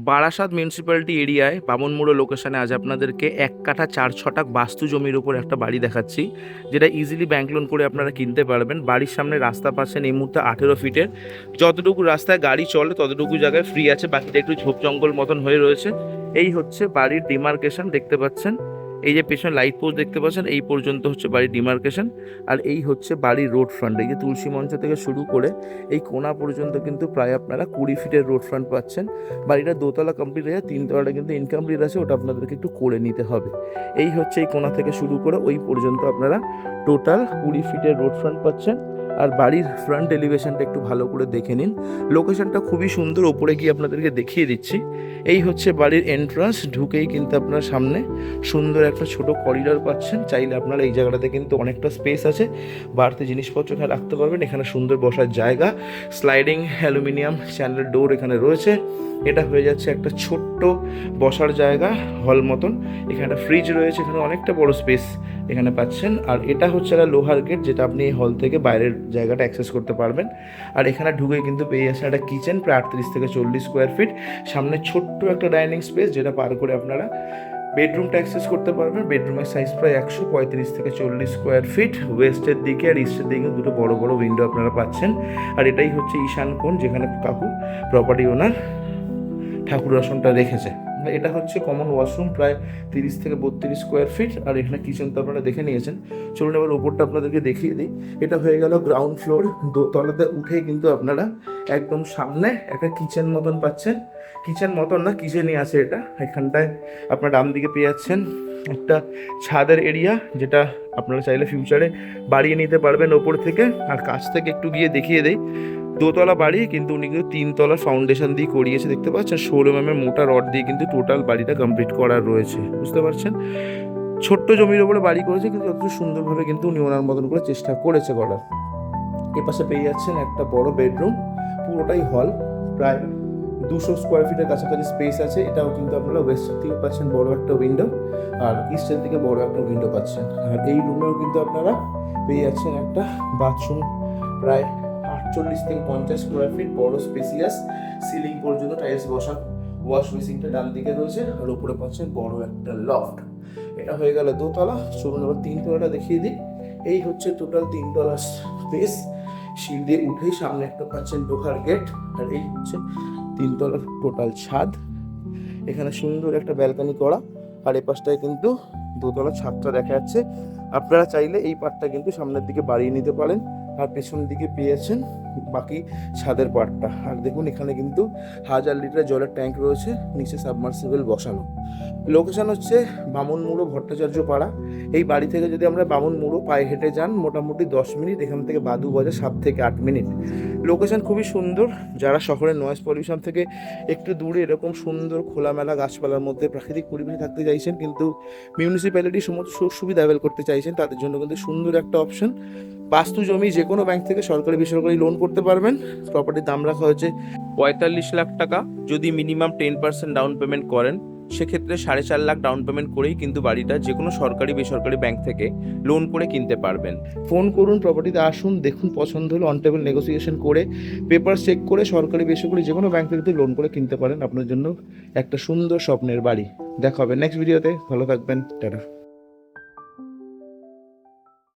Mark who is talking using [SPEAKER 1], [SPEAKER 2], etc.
[SPEAKER 1] Barasat municipality এরিয়ায় বামনমুড়ো লোকেশনে আজ আপনাদেরকে 1 কাঠা 4 ছটাক বাস্তু জমির উপর একটা বাড়ি দেখাচ্ছি, যেটা ইজিলি ব্যাংক লোন করে আপনারা কিনতে পারবেন। বাড়ির সামনে রাস্তা পাচ্ছেন এই মুহূর্তে 18 ফিটের। যতটুকু রাস্তায় গাড়ি চলে ততটুকু জায়গায় ফ্রি আছে, বাকিটা একটু ঝোপ জঙ্গল মতন হয়ে রয়েছে। এই হচ্ছে বাড়ির ডিমার্কেশন, দেখতে পাচ্ছেন। এই যে পেছনে লাইট পোস্ট দেখতে পাচ্ছেন, এই পর্যন্ত হচ্ছে বাড়ির ডিমার্কেশন। আর এই হচ্ছে বাড়ির রোড ফ্রন্ট। এই যে তুলসী মঞ্চ থেকে শুরু করে এই কোণা পর্যন্ত কিন্তু প্রায় আপনারা 20 ফিটের রোড ফ্রন্ট পাচ্ছেন। বাড়িটা দোতলা কমপ্লিট হয়ে যায়, 3 তলাটা কিন্তু ইনকমপ্লিট আছে, ওটা আপনাদেরকে একটু করে নিতে হবে। এই হচ্ছে এই কোণা থেকে শুরু করে ওই পর্যন্ত আপনারা টোটাল 20 ফিটের রোড ফ্রন্ট পাচ্ছেন। আর বাড়ির ফ্রন্ট এলিভেশনটা একটু ভালো করে দেখে নিন। লোকেশনটা খুবই সুন্দর, ওপরে গিয়ে আপনাদেরকে দেখিয়ে দিচ্ছি। এই হচ্ছে বাড়ির এন্ট্রান্স, ঢুকেই কিন্তু আপনার সামনে সুন্দর একটা ছোট করিডর পাচ্ছেন। চাইলে আপনারা এই জায়গাটাতে কিন্তু অনেকটা স্পেস আছে, বাড়তি জিনিসপত্র এখানে রাখতে পারবেন। এখানে সুন্দর বসার জায়গা, স্লাইডিং অ্যালুমিনিয়াম চ্যানেল ডোর এখানে রয়েছে। এটা হয়ে যাচ্ছে একটা ছোট্ট বসার জায়গা, হল মতন। এখানে একটা ফ্রিজ রয়েছে, এখানে অনেকটা বড় স্পেস এখানে পাচ্ছেন। আর এটা হচ্ছে একটা লোহার গেট, যেটা আপনি এই হল থেকে বাইরের জায়গাটা অ্যাক্সেস করতে পারবেন। আর এখানে ঢুকে কিন্তু পেয়ে যাচ্ছেন একটা কিচেন, প্রায় 38 থেকে 40 স্কোয়ার ফিট। সামনে ছোট্ট একটা ডাইনিং স্পেস, যেটা পার করে আপনারা বেডরুমটা অ্যাক্সেস করতে পারবেন। বেডরুমের সাইজ প্রায় 135 থেকে 40 স্কোয়ার ফিট। ওয়েস্টের দিকে আর ইস্টের দিকে দুটো বড় বড় উইন্ডো আপনারা পাচ্ছেন। আর এটাই হচ্ছে ঈশান কোণ, যেখানে কাকু প্রপার্টি ওনার ঠাকুর আসনটা রেখেছে। এটা হচ্ছে কমন ওয়াশরুম, প্রায় 30 থেকে 32 স্কোয়ার ফিট। আর এখানে কিচেন তো আপনারা দেখে নিয়েছেন। চলুন এবার ওপরটা আপনাদেরকে দেখিয়ে দিই। এটা হয়ে গেল গ্রাউন্ড ফ্লোর। দোতলাতে উঠেই কিন্তু আপনারা একদম সামনে একটা কিচেন মতন পাচ্ছেন। কিচেন মতন না, কিচেনই আছে এটা। এখানটায় আপনার ডান দিকে পেয়ে যাচ্ছেন একটা ছাদের এরিয়া, যেটা আপনারা চাইলে ফিউচারে বাড়িয়ে নিতে পারবেন ওপর থেকে। আর কাছ থেকে একটু গিয়ে দেখিয়ে দেই, দোতলা বাড়ি কিন্তু উনি কিন্তু 3 তলার ফাউন্ডেশন দিয়ে করিয়েছে, দেখতে পাচ্ছেন। 16 mm মোটা রড দিয়ে কিন্তু টোটাল বাড়িটা কমপ্লিট করা রয়েছে, বুঝতে পারছেন। ছোট্ট জমির ওপরে বাড়ি করেছে, কিন্তু যত সুন্দরভাবে কিন্তু উনি ওনার মতন করে চেষ্টা করেছে করার। এপাশে পেয়ে যাচ্ছেন একটা বড় বেডরুম, পুরোটাই হল, প্রায় 200 স্কোয়ার ফিটের কাছাকাছি স্পেস আছে। এটাও কিন্তু আপনারা ওয়েস্টের দিকে পাচ্ছেন বড় একটা উইন্ডো, আর ইস্টের দিকে বড় একটা উইন্ডো পাচ্ছেন। আর এই রুমেও কিন্তু আপনারা পেয়ে যাচ্ছেন একটা বাথরুম, প্রায় 48 থেকে 50 স্কোয়ার ফিট, বড় স্পেসিয়াস, সিলিং পর্যন্ত টাইলস বসা। ওয়াশ বেসিনটা ডান দিকে রয়েছে, আর উপরে পাচ্ছেন বড় একটা লফট। এটা হয়ে গেল দোতলা। চলুন এবার 3 তলাটা দেখিয়ে দিই। এই হচ্ছে টোটাল 3 তলার স্পেস। সিঁড়ি দিয়ে উঠেই সামনে একটা পাচ্ছেন ঢোকার গেট। আর এই হচ্ছে 3 তলার টোটাল ছাদ। এখানে সুন্দর একটা ব্যালকনি করা, আর এই পাশটায় কিন্তু দোতলার ছাদটা দেখা যাচ্ছে। আপনারা চাইলে এই পার্টটা কিন্তু সামনের দিকে বাড়িয়ে নিতে পারেন, আর পেছনের দিকে পেয়েছেন বাকি ছাদের পার্টটা। আর দেখুন এখানে কিন্তু 1000 লিটার জলের ট্যাঙ্ক রয়েছে, নিচে সাবমার্সিবল বসানো। লোকেশন হচ্ছে বামনমুড়ো ভট্টাচার্য পাড়া। এই বাড়ি থেকে যদি আমরা বামনমুড়ো পায়ে হেঁটে যান মোটামুটি 10 মিনিট, এখান থেকে বাদু বাজার 7 থেকে 8 মিনিট। লোকেশন খুবই সুন্দর। যারা শহরের নয়েজ পলিউশন থেকে একটু দূরে এরকম সুন্দর খোলামেলা গাছপালার মধ্যে প্রাকৃতিক পরিবেশে থাকতে চাইছেন, কিন্তু মিউনিসিপ্যালিটি সমস্ত সুখ সুবিধা অ্যাভেল করতে চাইছেন, তাদের জন্য কিন্তু সুন্দর একটা অপশন। বাস্তু জমি যে কোনো ব্যাংক থেকে সরকারি বেসরকারি লোন করতে পারবেন। প্রপার্টির দাম রাখা হয়েছে 45 লাখ টাকা। যদি মিনিমাম 10% ডাউন পেমেন্ট করেন, সেক্ষেত্রে 4.5 লাখ ডাউন পেমেন্ট করেই কিন্তু বাড়িটা যে কোনো সরকারি বেসরকারি ব্যাংক থেকে লোন করে কিনতে পারবেন। ফোন করুন, প্রপার্টিতে আসুন, দেখুন, পছন্দ হলে অন টেবিল নেগোসিয়েশন করে পেপার চেক করে সরকারি বেসরকারি যে কোনো ব্যাংক থেকে লোন করে কিনতে পারেন। আপনার জন্য একটা সুন্দর স্বপ্নের বাড়ি। দেখা হবে নেক্সট ভিডিওতে। ভালো থাকবেন, টাটা।